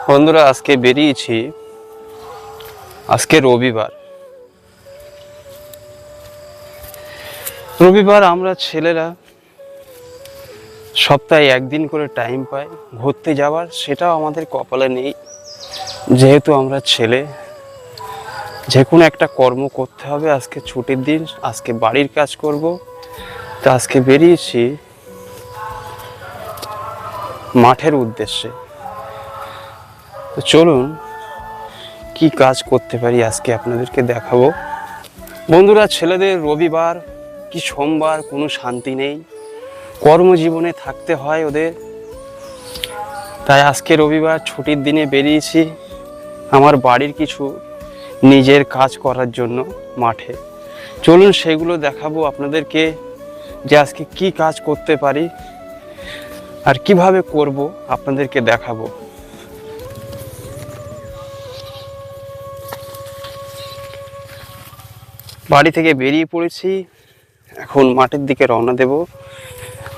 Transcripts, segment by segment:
বন্ধুরা আজকে বেরিয়েছি। আজকে রবিবার আমরা ছেলেরা সপ্তাহে একদিন করে টাইম পাই ঘুরতে যাওয়ার, সেটাও আমাদের কপালে নেই। যেহেতু আমরা ছেলে, যে কোনো একটা কর্ম করতে হবে। আজকে ছুটির দিন, আজকে বাড়ির কাজ করব। তা আজকে বেরিয়েছি মাঠের উদ্দেশ্যে। তো চলুন কি কাজ করতে পারি আজকে আপনাদেরকে দেখাবো। বন্ধুরা, ছেলেদের রবিবার কি সোমবার কোনো শান্তি নেই, কর্মজীবনে থাকতে হয় ওদের। তাই আজকে রবিবার ছুটির দিনে বেরিয়েছি আমার বাড়ির কিছু নিজের কাজ করার জন্য মাঠে। চলুন সেগুলো দেখাবো আপনাদেরকে, যে আজকে কি কাজ করতে পারি আর কিভাবে করব আপনাদেরকে দেখাবো। বাড়ি থেকে বেরিয়ে পড়েছি, এখন মাঠের দিকে রওনা দেব।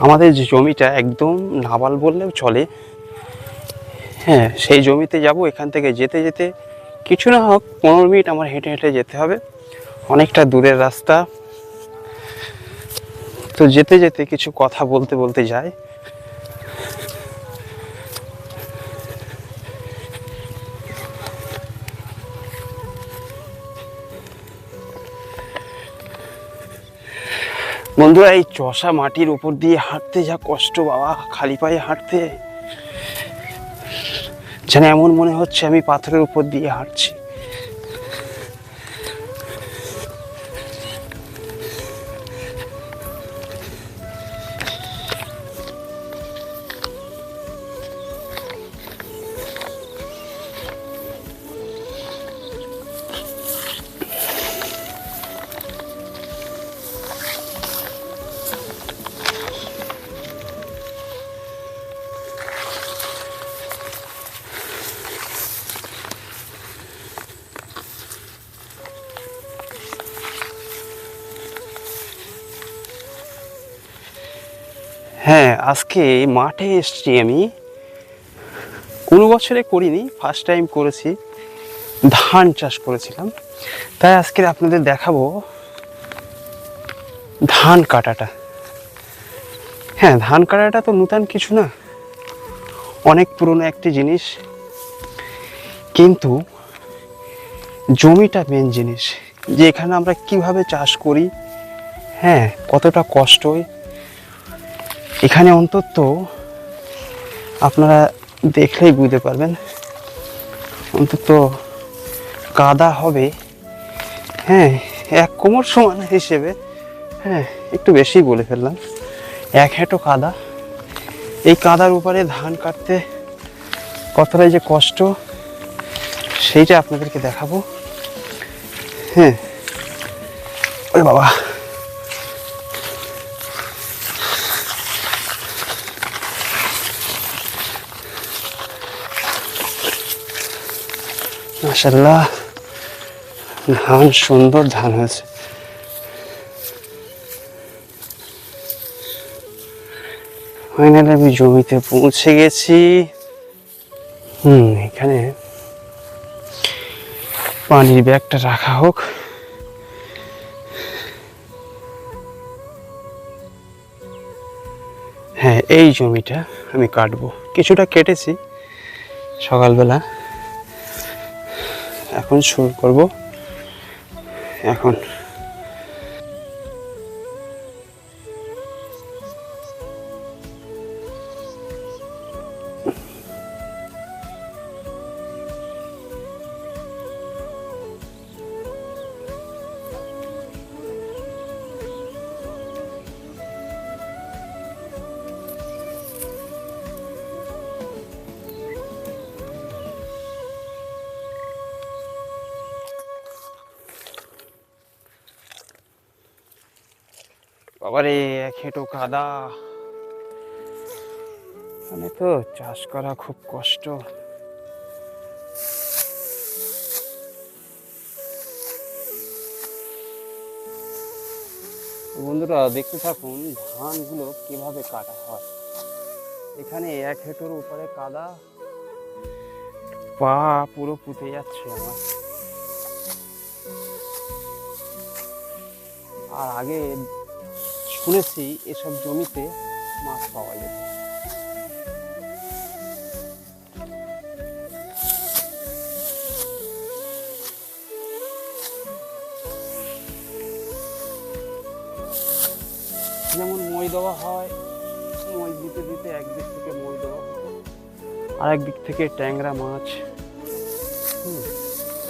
আমাদের যে জমিটা একদম নাবাল বললেও চলে, হ্যাঁ সেই জমিতে যাব। এখান থেকে যেতে যেতে কিছু না হোক 15 মিনিট আমার হেঁটে হেঁটে যেতে হবে, অনেকটা দূরের রাস্তা। তো যেতে যেতে কিছু কথা বলতে বলতে যাই। বন্ধুরা, এই চষা মাটির উপর দিয়ে হাঁটতে যা কষ্ট বাবা, খালি পায়ে হাঁটতে যেন এমন মনে হচ্ছে আমি পাথরের উপর দিয়ে হাঁটছি। হ্যাঁ, আজকে মাঠে এসছি আমি, কোনো বছরে করিনি, ফার্স্ট টাইম করেছি। ধান চাষ করেছিলাম, তাই আজকে আপনাদের দেখাবো ধান কাটাটা। হ্যাঁ, ধান কাটাটা তো নূতন কিছু না, অনেক পুরনো একটি জিনিস, কিন্তু জমিটা মেন জিনিস। যে এখানে আমরা কিভাবে চাষ করি, হ্যাঁ কতটা কষ্ট হয় এখানে, অন্তত আপনারা দেখলেই বুঝতে পারবেন। অন্তত কাদা হবে, হ্যাঁ 1 কোমর সমান হিসেবে, হ্যাঁ একটু বেশি বলে ফেললাম, 1 হেঁটো কাদা। এই কাদার উপরে ধান কাটতে কতটাই যে কষ্ট, সেইটা আপনাদেরকে দেখাবো। হ্যাঁ, ওরে বাবা, মাশাআল্লাহ ধান, সুন্দর ধান হয়েছে। ফাইনালি আমি জমিতে পৌঁছে গেছি। এখানে পানির ব্যাগটা রাখা হোক। হ্যাঁ, এই জমিটা আমি কাটবো, কিছুটা কেটেছি সকালবেলা, এখন শুরু করব। এখন বাবারে, 1 হেঁটো কাদা, মানে তো চাষ করা খুব কষ্ট। বন্ধুরা দেখতে থাকুন ধানগুলো কিভাবে কাটা হয়। এখানে 1 হেঁটোর উপরে কাদা, পা পুরো পুঁতে যাচ্ছে আমার। আর আগে শুনেছি এসব জমিতে মাছ পাওয়া যেত। যেমন মই দেওয়া হয়, মই দিতে দিতে একদিক থেকে মই দেওয়া হতো, আর একদিক থেকে ট্যাংরা মাছ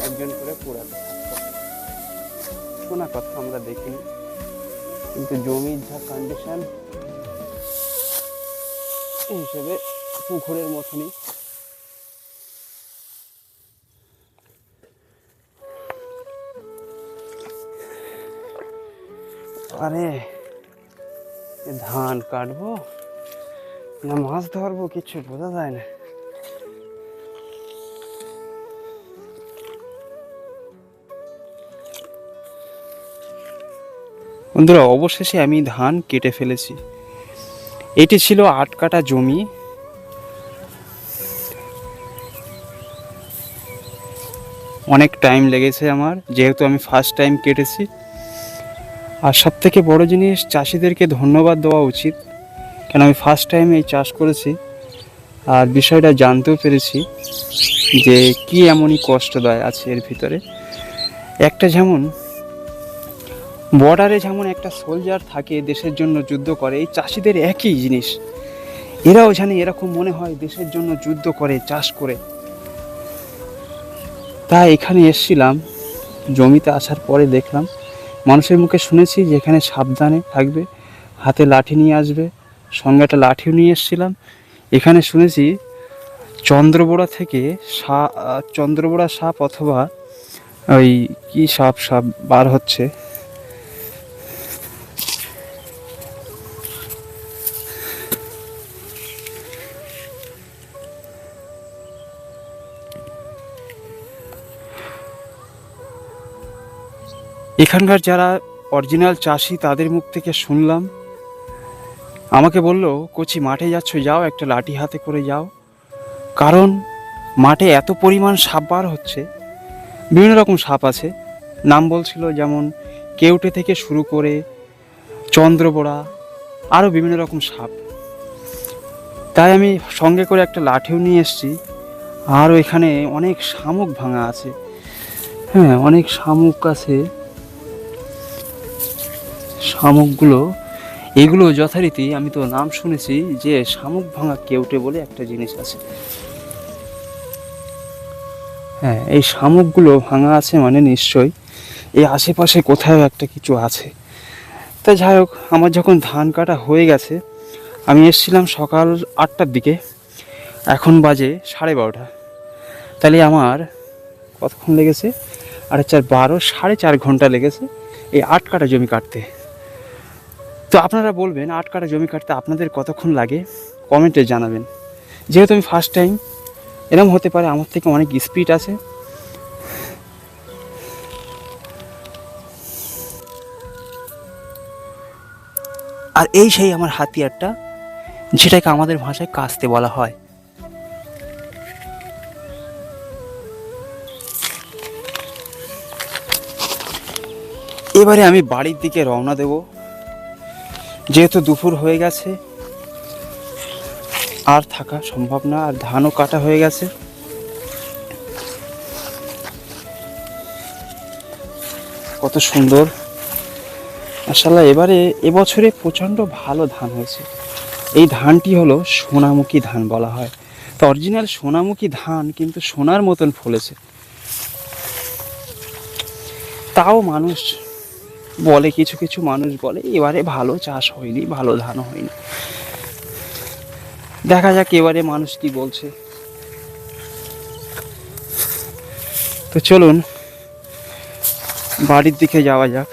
একজন করে পোড়াতে থাকতো। শোনা কথা আমরা দেখিনি, কিন্তু জমির যা কন্ডিশন এই হিসেবে পুকুরের মতনই। আরে ধান কাটবো না মাছ ধরবো কিছু বোঝা যায় না। বন্ধুরা, অবশেষে আমি ধান কেটে ফেলেছি। এটি ছিল 8 কাঠা জমি। অনেক টাইম লেগেছে আমার, যেহেতু আমি ফার্স্ট টাইম কেটেছি। আর সব থেকে বড় জিনিস, চাষিদেরকে ধন্যবাদ দেওয়া উচিত, কেন আমি ফার্স্ট টাইম এই চাষ করেছি। আর বিষয়টা জানতেও পেরেছি যে কি এমনই কষ্টদায় আছে এর ভিতরে। একটা যেমন বর্ডারে যেমন একটা সোলজার থাকে দেশের জন্য যুদ্ধ করে, এই চাষিদের একই জিনিস। এরাও জানে এরকম মনে হয় দেশের জন্য যুদ্ধ করে, চাষ করে। তাই এখানে এসেছিলাম, জমিতে আসার পরে দেখলাম, মানুষের মুখে শুনেছি যে এখানে সাবধানে থাকবে, হাতে লাঠি নিয়ে আসবে, সঙ্গে একটা লাঠিও নিয়ে এসেছিলাম। এখানে শুনেছি চন্দ্রবোড়া থেকে চন্দ্রবোড়া সাপ অথবা ওই কি সাপ বার হচ্ছে। এখানকার যারা অরিজিনাল চাষি তাদের মুখ থেকে শুনলাম, আমাকে বলল, কচি মাঠে যাচ্ছ, যাও একটা লাঠি হাতে করে যাও, কারণ মাঠে এত পরিমাণ সাপ বার হচ্ছে। বিভিন্ন রকম সাপ আছে, নাম বলছিল, যেমন কেউটে থেকে শুরু করে চন্দ্রবোড়া, আরও বিভিন্ন রকম সাপ। তাই আমি সঙ্গে করে একটা লাঠিও নিয়ে এসেছি। আর এখানে অনেক শামুক ভাঙা আছে। হ্যাঁ, অনেক শামুক আছে। শামুকগুলো, এগুলো যথারীতি, আমি তো নাম শুনেছি যে শামুক ভাঙা কেউটে বলে একটা জিনিস আছে। হ্যাঁ, এই শামুকগুলো ভাঙা আছে মানে নিশ্চয়ই এই আশেপাশে কোথাও একটা কিছু আছে। তা যাই হোক, আমার যখন ধান কাটা হয়ে গেছে, আমি এসেছিলাম সকাল 8টার দিকে, এখন বাজে 12:30। তাহলে আমার কতক্ষণ লেগেছে? 8 4 12, 4.5 ঘন্টা লেগেছে এই 8 কাঠা জমি কাটতে। তো আপনারা বলবেন 8 কাঠা জমি কাটতে আপনাদের কতক্ষণ লাগে, কমেন্টে জানাবেন। যেহেতু আমি ফার্স্ট টাইম, এরকম হতে পারে আমার থেকে অনেক স্পিড আছে। আর এই সেই আমার হাতিয়ারটা, যেটাকে আমাদের ভাষায় কাস্তে বলা হয়। এবারে আমি বাড়ির দিকে রওনা দেব, যেহেতু দুপুর হয়ে গেছে, আর থাকা সম্ভব না, আর ধানও কাটা হয়ে গেছে। কত সুন্দর মাশাআল্লাহ। এবারে এবছরে প্রচণ্ড ভালো ধান হয়েছে। এই ধানটি হলো সোনামুখী ধান বলা হয়। তো অরিজিনাল সোনামুখী ধান কিন্তু সোনার মতন ফলেছে। তাও মানুষ বলে, কিছু কিছু মানুষ বলে এবারে ভালো চাষ হয়নি, ভালো ধান হয়নি। দেখা যাক এবারে মানুষ কি বলছে। তো চলুন বাড়ির দিকে যাওয়া যাক।